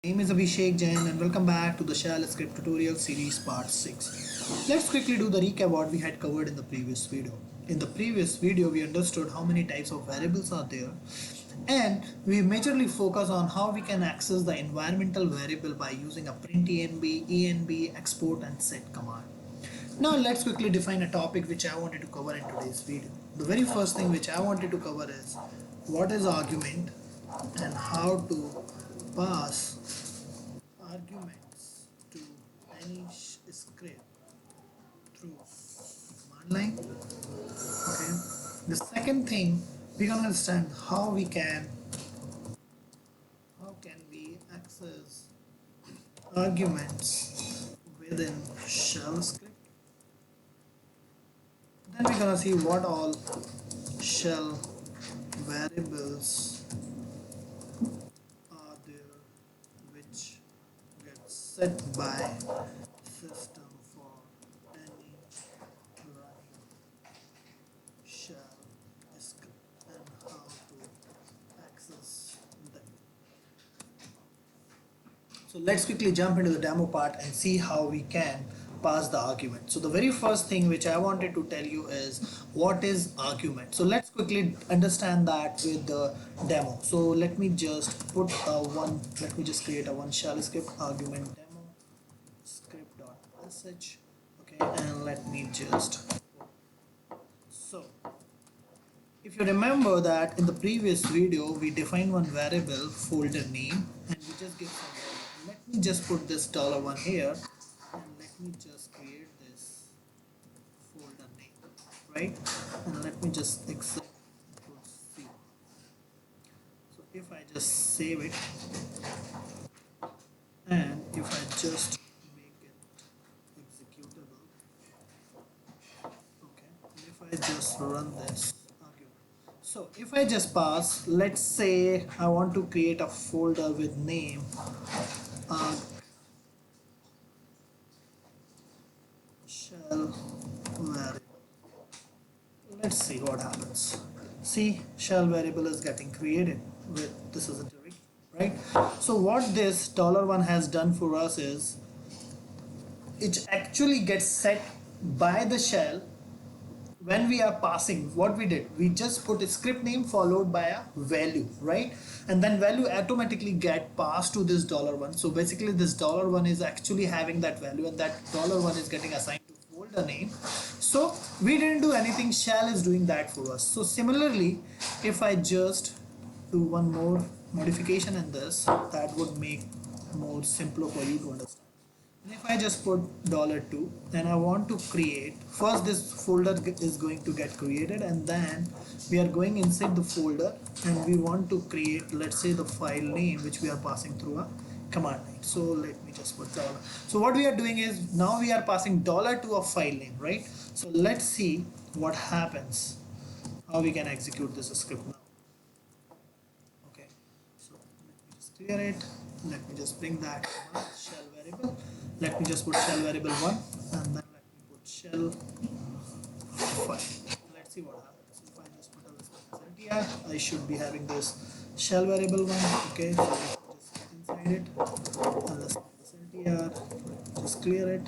Name is Abhishek Jain and welcome back to the Shell Script tutorial series part 6. Let's quickly do the recap what we had covered in the previous video. In the previous video we understood how many types of variables are there and we majorly focus on how we can access the environmental variable by using a print env, export and set command. Now let's quickly define a topic which I wanted to cover in today's video. The very first thing which I wanted to cover is what is argument and how to pass arguments to any script through command line. Okay. The second thing we're gonna understand how can we access arguments within shell script. Then we're gonna see what all shell variables are there which get set by system for any running shell script and how to access them. So let's quickly jump into the demo part and see how we can pass the argument. So the very first thing which I wanted to tell you is what is argument. So let's quickly understand that with the demo. So let me just create a one shell script argument demo script.sh. Okay, and let me just so if you remember that in the previous video we defined one variable folder name and we just give some value. Let me just put this $1 here and let me just create this folder name, right? And let me just exit to C. So if I just save it and if I just make it executable, okay, and if I just run this argument. So if I just pass, let's say I want to create a folder with name shell variable. Let's see what happens. See, shell variable is getting created with this is a directory, right? So what this $1 has done for us is it actually gets set by the shell when we are passing. What we did, we just put a script name followed by a value, right? And then value automatically get passed to this $1. So basically this $1 is actually having that value and that $1 is getting assigned to folder name. So we didn't do anything, shell is doing that for us. So similarly, if I just do one more modification in this, that would make more simpler for you to understand. And if I just put $2 and I want to create, first this folder is going to get created and then we are going inside the folder and we want to create, let's say, the file name which we are passing through a command line. So let me just put $. So what we are doing is now we are passing $, to a file name, right? So let's see what happens, how we can execute this script now. Okay, so let me just clear it. Let me just bring that shell variable. Let me just put shell variable 1 and then let me put shell 5. Let's see what happens. If I just put a I should be having this shell variable 1. Okay, so just get inside it. Just clear it.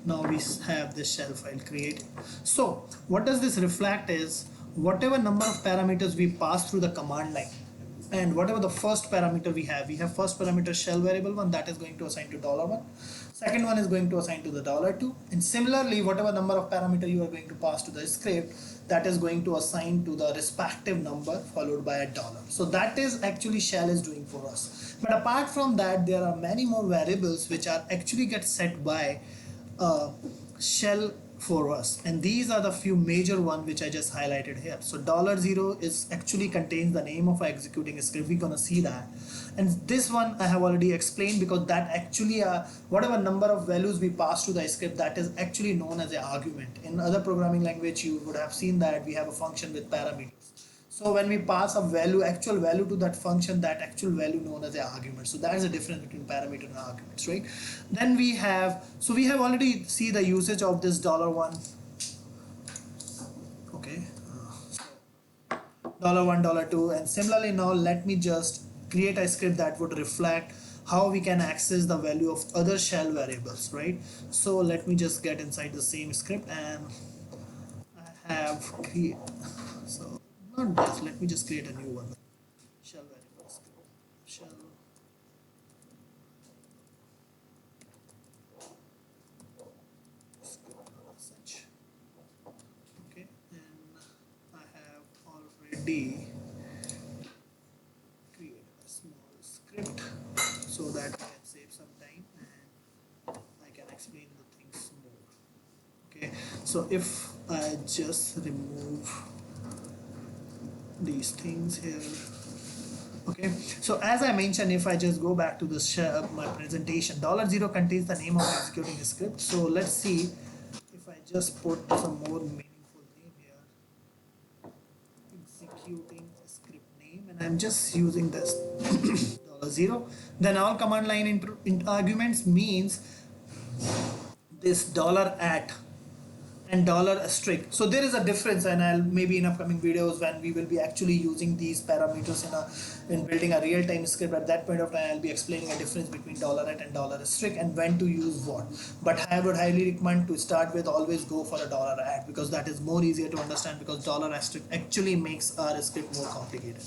Now we have this shell file created. So what does this reflect is whatever number of parameters we pass through the command line and whatever the first parameter we have first parameter shell variable 1 that is going to assign to $1, second one is going to assign to the $2, and similarly whatever number of parameter you are going to pass to the script that is going to assign to the respective number followed by a $. So that is actually shell is doing for us. But apart from that, there are many more variables which are actually get set by shell for us, and these are the few major one which I just highlighted here. So $0 is actually contains the name of our executing script. We're gonna see that, and this one I have already explained because that actually whatever number of values we pass to the script, that is actually known as an argument. In other programming language you would have seen that we have a function with parameters. So when we pass a value, actual value to that function, that actual value known as an argument. So that is the difference between parameter and arguments, right? Then we have, so we have already see the usage of this $1. Okay, $1, $2, and similarly now let me just create a script that would reflect how we can access the value of other shell variables, right? So let me just get inside the same script, and I have create, so not this, let me just create a new one, shell variable script, shell such. Okay, and I have already created a small script so that I can save some time and I can explain the things more. Okay, so if I just remove these things here. Okay, so as I mentioned, if I just go back to the shell, my presentation, $0 contains the name of executing a script. So let's see if I just put some more meaningful name here, executing a script name, and I'm just using this $0. Then all command line arguments means this $@ and $* so there is a difference, and I'll maybe in upcoming videos when we will be actually using these parameters in building a real-time script, at that point of time I'll be explaining a difference between $@ and $* and when to use what. But I would highly recommend to start with always go for a $@ because that is more easier to understand, because $* actually makes our script more complicated.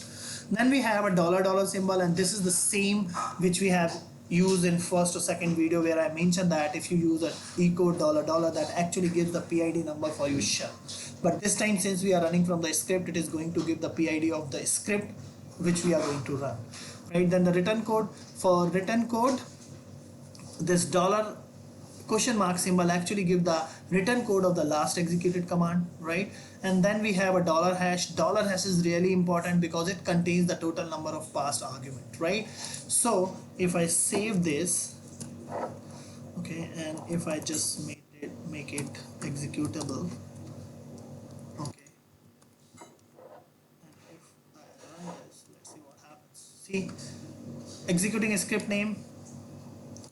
Then we have a $$ symbol, and this is the same which we have used in first or second video, where I mentioned that if you use a echo $, that actually gives the PID number for your shell. But this time, since we are running from the script, it is going to give the PID of the script which we are going to run, right? Then the return code, for return code, this $? Symbol actually give the return code of the last executed command, right? And then we have a $#. $# is really important because it contains the total number of passed argument, right? So if I save this, okay, and if I just make it executable, okay, and if I run this, let's see what happens. See, executing a script name,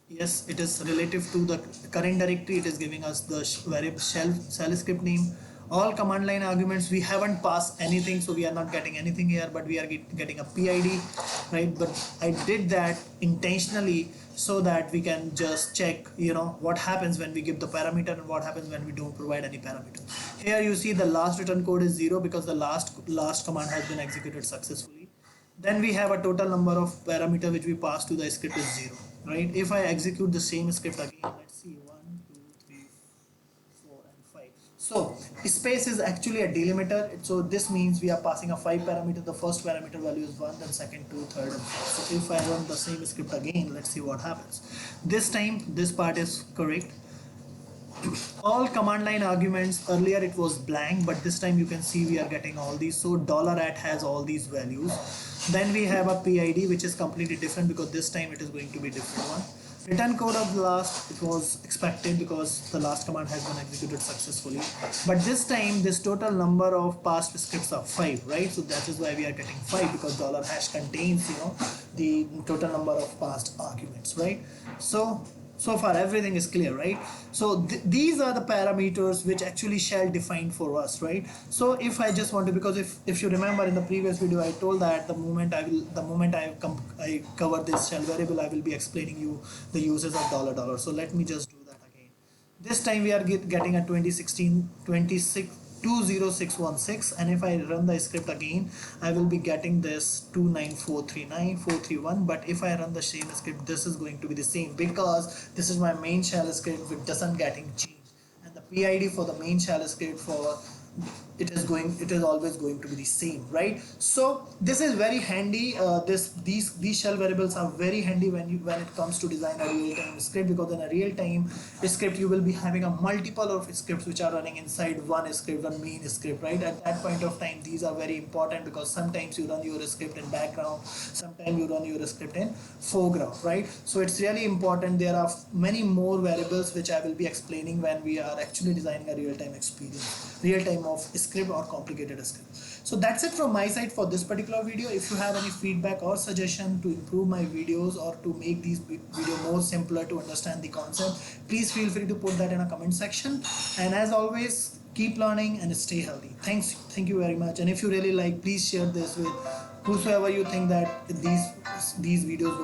yes, it is relative to the current directory. It is giving us the variable shell script name. All command line arguments, we haven't passed anything, so we are not getting anything here, but we are getting a PID, right? But I did that intentionally so that we can just check, what happens when we give the parameter and what happens when we don't provide any parameter. Here you see the last return code is 0 because the last command has been executed successfully. Then we have a total number of parameter which we pass to the script is 0, right? If I execute the same script again, let's see, 1, 2, 3, 4, and 5. So space is actually a delimiter. So this means we are passing a 5 parameter. The first parameter value is 1, then second 2, third and 4. So if I run the same script again, let's see what happens. This time this part is correct. All command line arguments, earlier it was blank, but this time you can see we are getting all these. So $@ has all these values. Then we have a PID which is completely different because this time it is going to be different one. Return code of the last, it was expected because the last command has been executed successfully. But this time this total number of passed scripts are 5, right? So that is why we are getting 5, because $# contains the total number of passed arguments, right? So far everything is clear, right? So these are the parameters which actually shell defined for us, right? So if I just want to, because if you remember in the previous video I told that the moment I cover this shell variable, I will be explaining you the uses of $. So let me just do that again. This time we are getting a 20616, and if I run the script again, I will be getting this 29439,431. But if I run the same script, this is going to be the same because this is my main shell script which doesn't getting changed, and the PID for the main shell script for it is always going to be the same, right? So this is very handy. These shell variables are very handy when it comes to design a real-time script, because in a real-time script you will be having a multiple of scripts which are running inside one main script, right? At that point of time, these are very important because sometimes you run your script in background, sometimes you run your script in foreground, right? So it's really important. There are many more variables which I will be explaining when we are actually designing a real-time experience, real-time of script or complicated script. So that's it from my side for this particular video. If you have any feedback or suggestion to improve my videos or to make these video more simpler to understand the concept, please feel free to put that in a comment section. And as always, keep learning and stay healthy. Thank you very much. And if you really like, please share this with whosoever you think that these videos will